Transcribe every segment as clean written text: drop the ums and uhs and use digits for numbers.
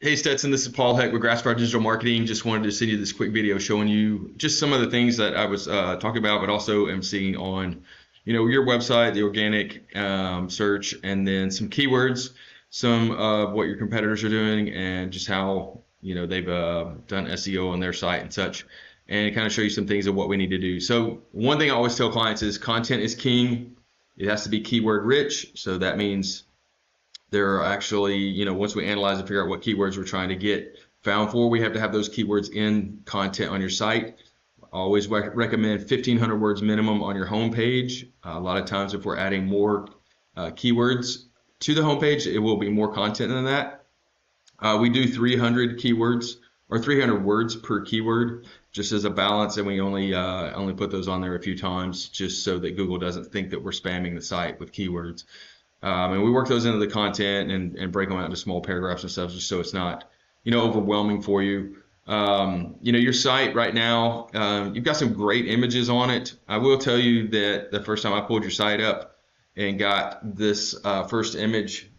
Hey Stetson, this is Paul Heck with Grassfire Digital Marketing. Just wanted to send you this quick video showing you just some of the things that I was talking about, but also am seeing on, your website, the organic search, and then some keywords, some of what your competitors are doing, and just how they've done SEO on their site and such, and kind of show you some things of what we need to do. So one thing I always tell clients is content is king. It has to be keyword rich. So that means there are actually, once we analyze and figure out what keywords we're trying to get found for, we have to have those keywords in content on your site. I always recommend 1,500 words minimum on your homepage. A lot of times if we're adding more keywords to the homepage, it will be more content than that. We do 300 keywords or 300 words per keyword just as a balance, and we only put those on there a few times just so that Google doesn't think that we're spamming the site with keywords. And we work those into the content and break them out into small paragraphs and stuff just so it's not, overwhelming for you. Your site right now, you've got some great images on it. I will tell you that the first time I pulled your site up and got this first image,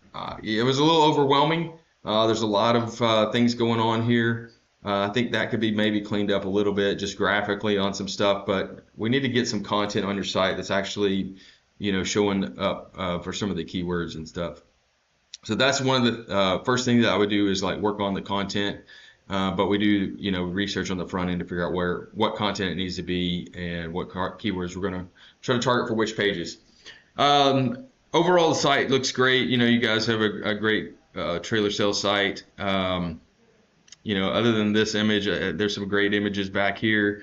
it was a little overwhelming. There's a lot of things going on here. I think that could be maybe cleaned up a little bit just graphically on some stuff, but we need to get some content on your site that's actually showing up for some of the keywords and stuff. So that's one of the first things that I would do is like work on the content. But we do, research on the front end to figure out what content it needs to be and what keywords we're going to try to target for which pages. Overall, the site looks great. You guys have a great trailer sales site. Other than this image, there's some great images back here.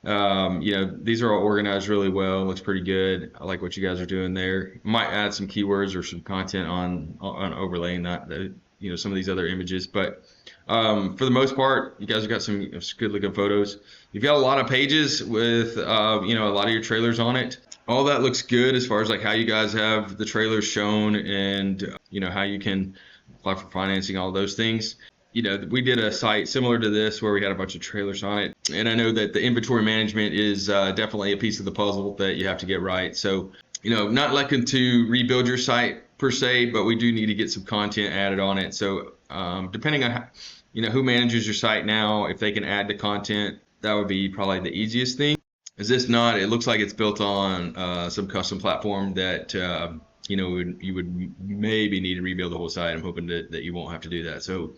These are all organized really well. Looks pretty good. I like what you guys are doing there. Might add some keywords or some content on overlaying that, some of these other images. But for the most part, you guys have got some good looking photos. You've got a lot of pages with, a lot of your trailers on it. All that looks good as far as like how you guys have the trailers shown and, how you can apply for financing, all those things. We did a site similar to this where we had a bunch of trailers on it. And I know that the inventory management is definitely a piece of the puzzle that you have to get right. So, not looking to rebuild your site per se, but we do need to get some content added on it. So depending on how, who manages your site now, if they can add the content, that would be probably the easiest thing. Is this not? It looks like it's built on some custom platform that, you would maybe need to rebuild the whole site. I'm hoping that you won't have to do that. So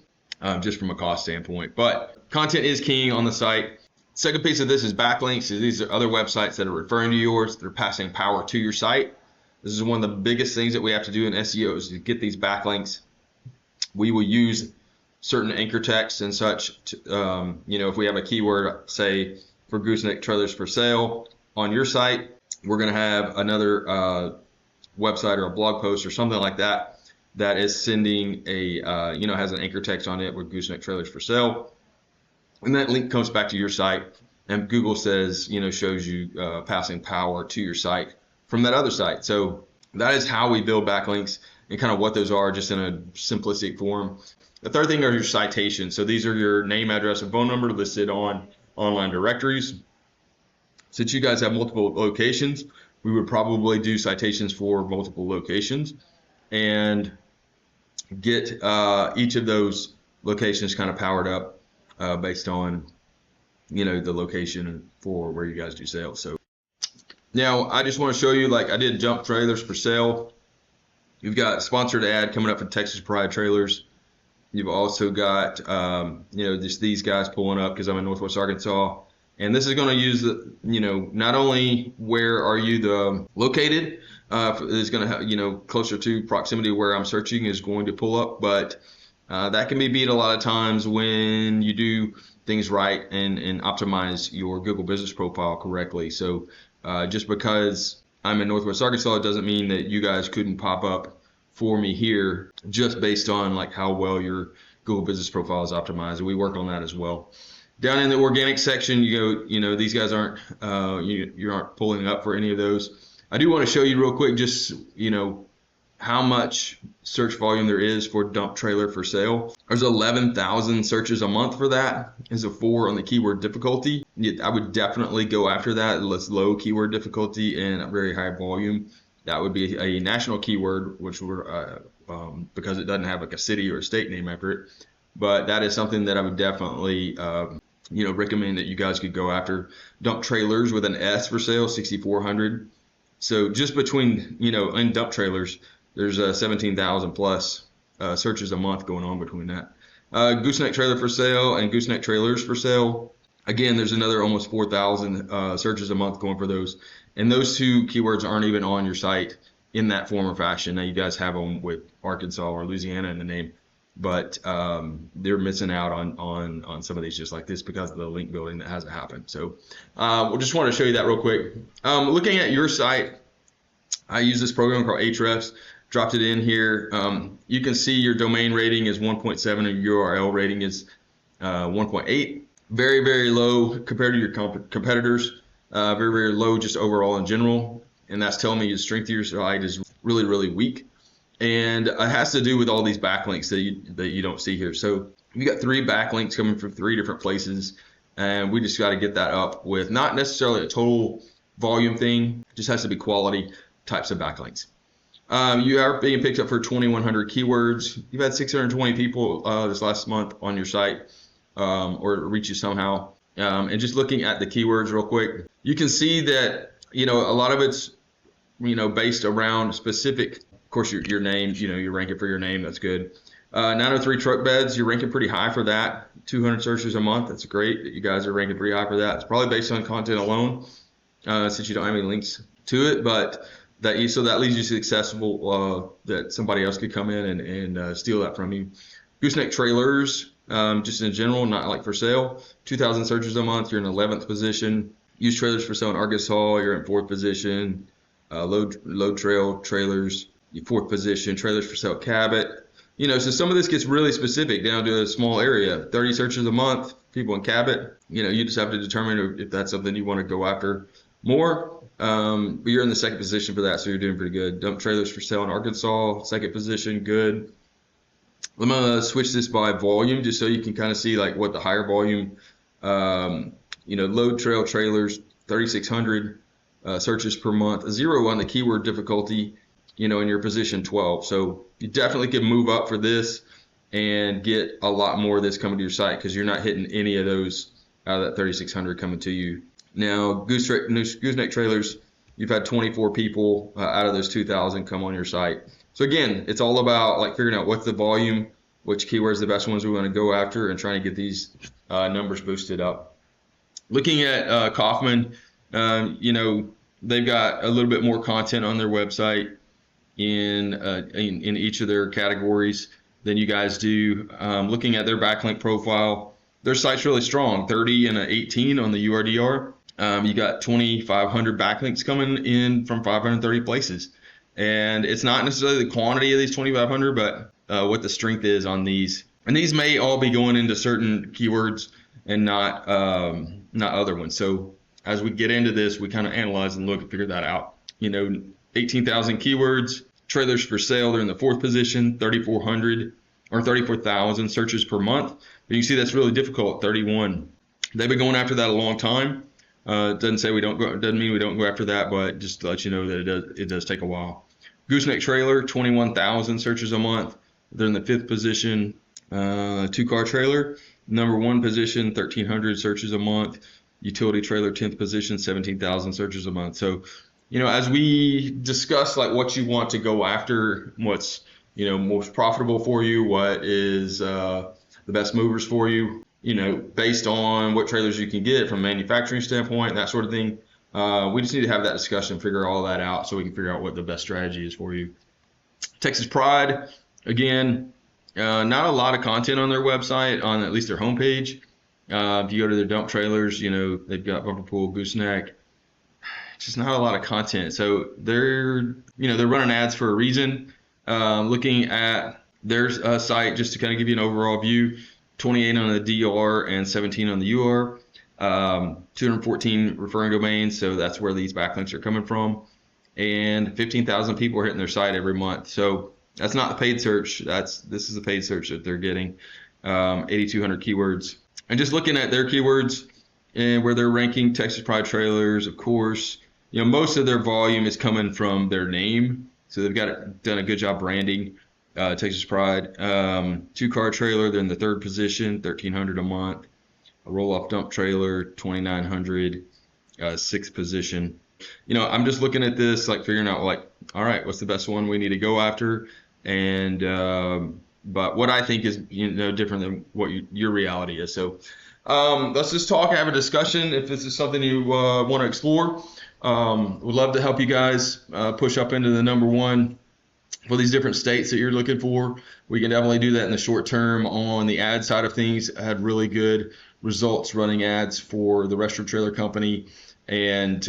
just from a cost standpoint, but content is king on the site. Second piece of this is backlinks. These are other websites that are referring to yours. They're passing power to your site. This is one of the biggest things that we have to do in SEO is to get these backlinks. We will use certain anchor texts and such to, if we have a keyword, say for gooseneck trailers for sale on your site, we're going to have another website or a blog post or something like that that is sending a, has an anchor text on it with gooseneck trailers for sale. And that link comes back to your site and Google says, shows you passing power to your site from that other site. So that is how we build backlinks and kind of what those are just in a simplistic form. The third thing are your citations. So these are your name, address, and phone number listed on online directories. Since you guys have multiple locations, we would probably do citations for multiple locations and get each of those locations kind of powered up based on the location for where you guys do sales. So now I just want to show you, like I did jump trailers for sale. You've got sponsored ad coming up for Texas Pride Trailers. You've also got just these guys pulling up because I'm in Northwest Arkansas, and this is going to use the not only where are you located is going to have, closer to proximity where I'm searching is going to pull up, but that can be beat a lot of times when you do things right and optimize your Google business profile correctly. So just because I'm in Northwest Arkansas, it doesn't mean that you guys couldn't pop up for me here just based on like how well your Google business profile is optimized. And we work on that as well. Down in the organic section, these guys aren't, you aren't pulling up for any of those. I do want to show you real quick just, how much search volume there is for dump trailer for sale. There's 11,000 searches a month for that. Is a 4 on the keyword difficulty. I would definitely go after that. Let's low keyword difficulty and a very high volume. That would be a national keyword, which we're because it doesn't have like a city or a state name after it. but that is something that I would definitely recommend that you guys could go after. Dump trailers with an S for sale, 6,400. So just between, in dump trailers, there's 17,000 plus searches a month going on between that. Gooseneck trailer for sale and gooseneck trailers for sale. Again, there's another almost 4,000 searches a month going for those. And those two keywords aren't even on your site in that form or fashion. Now you guys have them with Arkansas or Louisiana in the name, but they're missing out on some of these just like this because of the link building that hasn't happened. So we just want to show you that real quick. Looking at your site, I use this program called Ahrefs, dropped it in here. You can see your domain rating is 1.7 and your URL rating is 1.8. Very, very low compared to your competitors. Very, very low just overall in general. And that's telling me the strength of your site is really, really weak. And it has to do with all these backlinks that you don't see here. So we got 3 backlinks coming from 3 different places. And we just got to get that up with not necessarily a total volume thing. It just has to be quality types of backlinks. You are being picked up for 2,100 keywords. You've had 620 people this last month on your site or reach you somehow. And just looking at the keywords real quick, you can see that, a lot of it's, based around specific, of course, your name, you're ranking for your name. That's good. 903 truck beds, you're ranking pretty high for that. 200 searches a month. That's great that you guys are ranking pretty high for that. It's probably based on content alone since you don't have any links to it, but so that leaves you accessible that somebody else could come in and steal that from you. Gooseneck trailers, just in general, not like for sale. 2,000 searches a month, you're in 11th position. Used trailers for sale in Arkansas, you're in 4th position. Load trail trailers, 4th position. Trailers for sale Cabot. So some of this gets really specific down to a small area. 30 searches a month, people in Cabot. You just have to determine if that's something you want to go after more. But you're in the 2nd position for that, so you're doing pretty good. Dump trailers for sale in Arkansas, 2nd position, good. I'm gonna switch this by volume just so you can kind of see like what the higher volume, load trail trailers, 3,600 searches per month, 0 on the keyword difficulty, in your position 12. So you definitely can move up for this and get a lot more of this coming to your site because you're not hitting any of those out of that 3,600 coming to you. Now, gooseneck trailers, you've had 24 people out of those 2,000 come on your site. So again, it's all about like figuring out what's the volume, which keywords are the best ones we want to go after, and trying to get these numbers boosted up. Looking at Kaufman, they've got a little bit more content on their website in each of their categories than you guys do. Looking at their backlink profile, their site's really strong, 30 and an 18 on the URDR. You got 2,500 backlinks coming in from 530 places. And it's not necessarily the quantity of these 2,500, but what the strength is on these. And these may all be going into certain keywords and not other ones. So as we get into this, we kind of analyze and look and figure that out. 18,000 keywords, trailers for sale, they're in the 4th position, 3,400 or 34,000 searches per month. But you can see that's really difficult, 31. They've been going after that a long time. Doesn't mean we don't go after that, but just to let you know that it does take a while. Gooseneck trailer, 21,000 searches a month. They're in the 5th position. 2-car trailer, number 1 position, 1,300 searches a month. Utility trailer, 10th position, 17,000 searches a month. So, as we discuss like what you want to go after, what's most profitable for you, what is the best movers for you, based on what trailers you can get from a manufacturing standpoint, that sort of thing. We just need to have that discussion, figure all that out so we can figure out what the best strategy is for you. Texas Pride, again, not a lot of content on their website, on at least their homepage. If you go to their dump trailers, they've got bumper pool, gooseneck, just not a lot of content. So they're running ads for a reason. Looking at their site, just to kind of give you an overall view, 28 on the DR and 17 on the UR. 214 referring domains, so that's where these backlinks are coming from, and 15,000 people are hitting their site every month. So that's not the paid search. This is the paid search that they're getting. 8,200 keywords, and just looking at their keywords and where they're ranking, Texas Pride trailers, of course, most of their volume is coming from their name, so they've done a good job branding Texas Pride. 2-car trailer, they're in the 3rd position, 1,300 a month. A roll-off dump trailer, 2,900, 6th position. I'm just looking at this, like figuring out like, all right, what's the best one we need to go after, and but what I think is different than what your reality is. So let's just talk, have a discussion. If this is something you want to explore, would love to help you guys push up into the number one for these different states that you're looking for. We can definitely do that in the short term. On the ad side of things, I had really good results running ads for the restaurant trailer company, and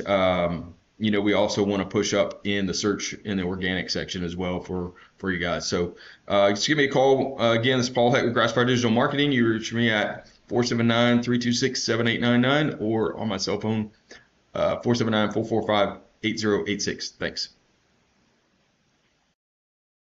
we also want to push up in the search in the organic section as well for you guys. So just give me a call. Again, this is Paul Heck with Grassfire Digital Marketing. You reach me at 479-326-7899 or on my cell phone, 479-445-8086. Thanks.